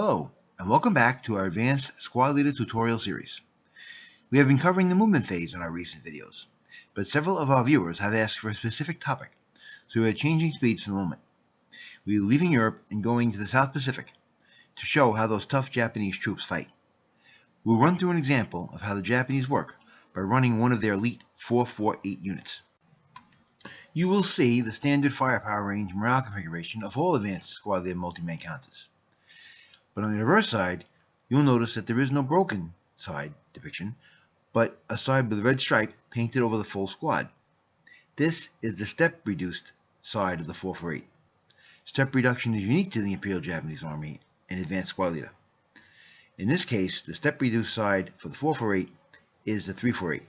Hello, and welcome back to our Advanced Squad Leader tutorial series. We have been covering the movement phase in our recent videos, but several of our viewers have asked for a specific topic, so we are changing speeds for the moment. We are leaving Europe and going to the South Pacific to show how those tough Japanese troops fight. We'll run through an example of how the Japanese work by running one of their elite 448 units. You will see the standard firepower range morale configuration of all Advanced Squad Leader multi-man counters. But on the reverse side, you'll notice that there is no broken side depiction, but a side with a red stripe painted over the full squad. This is the step-reduced side of the 448. Step reduction is unique to the Imperial Japanese Army and Advanced Squad Leader. In this case, the step-reduced side for the 448 is the 348.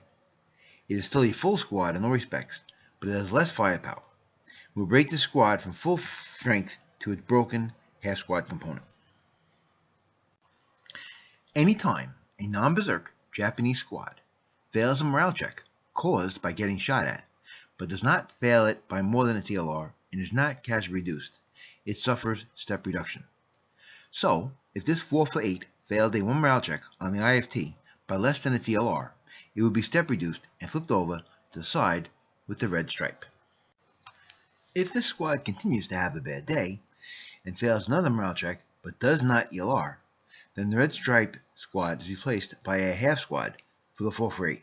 It is still a full squad in all respects, but it has less firepower. We'll break the squad from full strength to its broken half-squad component. Anytime a non-berserk Japanese squad fails a morale check caused by getting shot at, but does not fail it by more than its ELR and is not casualty reduced, it suffers step reduction. So, if this 448 failed a 1 morale check on the IFT by less than its ELR, it would be step reduced and flipped over to the side with the red stripe. If this squad continues to have a bad day and fails another morale check but does not ELR, then the red stripe squad is replaced by a half squad for the 448,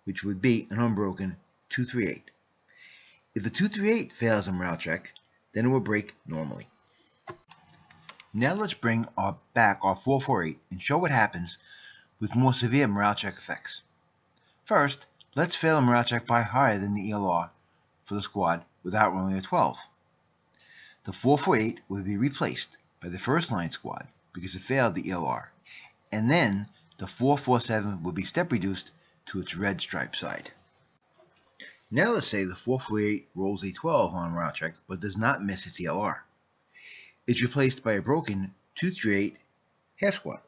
which would be an unbroken 238. If the 238 fails a morale check, then it will break normally. Now let's bring back our 448 and show what happens with more severe morale check effects. First, let's fail a morale check by higher than the ELR for the squad without rolling a 12. The 448 will be replaced by the first line squad because it failed the ELR, and then the 447 will be step reduced to its red stripe side. Now let's say the 448 rolls a 12 on a morale check but does not miss its ELR. It's replaced by a broken 238 half squad.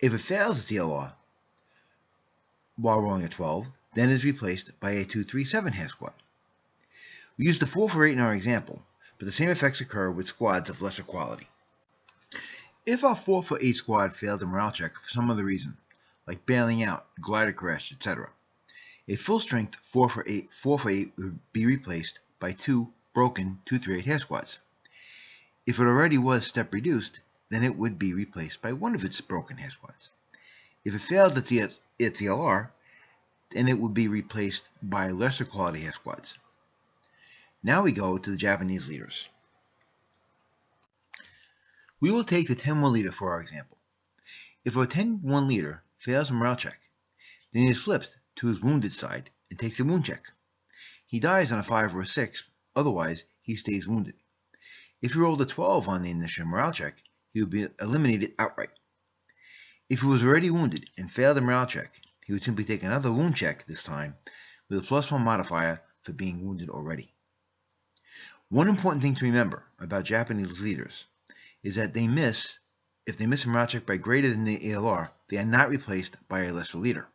If it fails its ELR while rolling a 12, then it is replaced by a 237 half squad. We used the 448 in our example, but the same effects occur with squads of lesser quality. If our 448 squad failed a morale check for some other reason, like bailing out, glider crash, etc., a full-strength 448 would be replaced by 2 broken 238 half squads. If it already was step-reduced, then it would be replaced by one of its broken half squads. If it failed its ELR, then it would be replaced by lesser quality half squads. Now we go to the Japanese leaders. We will take the 10-1 leader for our example. If our 10-1 leader fails a morale check, then he is flipped to his wounded side and takes a wound check. He dies on a 5 or a 6, otherwise he stays wounded. If he rolled a 12 on the initial morale check, he would be eliminated outright. If he was already wounded and failed the morale check, he would simply take another wound check this time with a +1 modifier for being wounded already. One important thing to remember about Japanese leaders is that if they miss a morale check by greater than the ELR, they are not replaced by a lesser leader.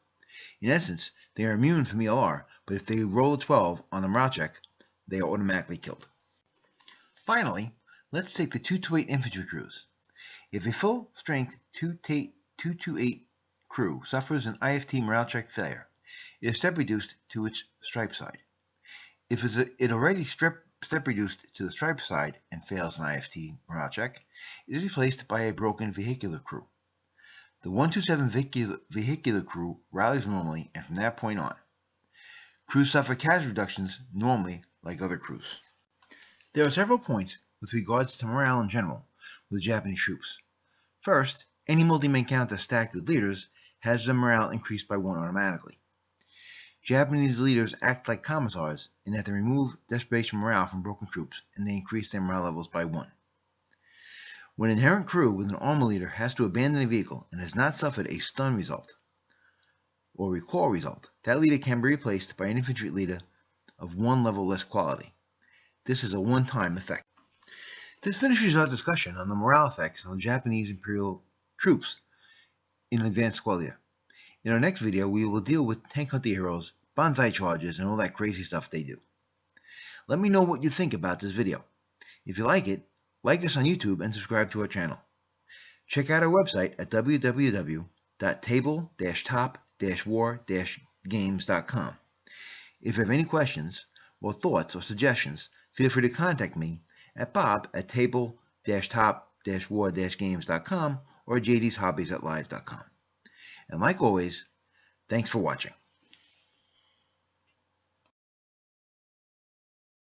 In essence, they are immune from ELR, but if they roll a 12 on the morale check, they are automatically killed. Finally, let's take the 228 infantry crews. If a full-strength 228 crew suffers an IFT morale check failure, it is step reduced to its stripe side. If it already step reduced to the stripe side and fails an IFT morale check, it is replaced by a broken vehicular crew. The 127 vehicular crew rallies normally, and from that point on, crews suffer casualty reductions normally like other crews. There are several points with regards to morale in general with the Japanese troops. First, any multi-man counter stacked with leaders has the morale increased by 1 automatically. Japanese leaders act like commissars in that they remove desperation morale from broken troops and they increase their morale levels by 1. When an inherent crew with an armor leader has to abandon a vehicle and has not suffered a stun result or recall result, that leader can be replaced by an infantry leader of 1 level less quality. This is a one-time effect. This finishes our discussion on the morale effects on the Japanese Imperial troops in Advanced Squad Leader. In our next video, we will deal with tank hunter heroes, bonsai charges, and all that crazy stuff they do. Let me know what you think about this video. If you like it, like us on YouTube and subscribe to our channel. Check out our website at www.table-top-war-games.com. If you have any questions, or thoughts, or suggestions, feel free to contact me at bob@table-top-war-games.com or jdshobbies@live.com. And like always, thanks for watching.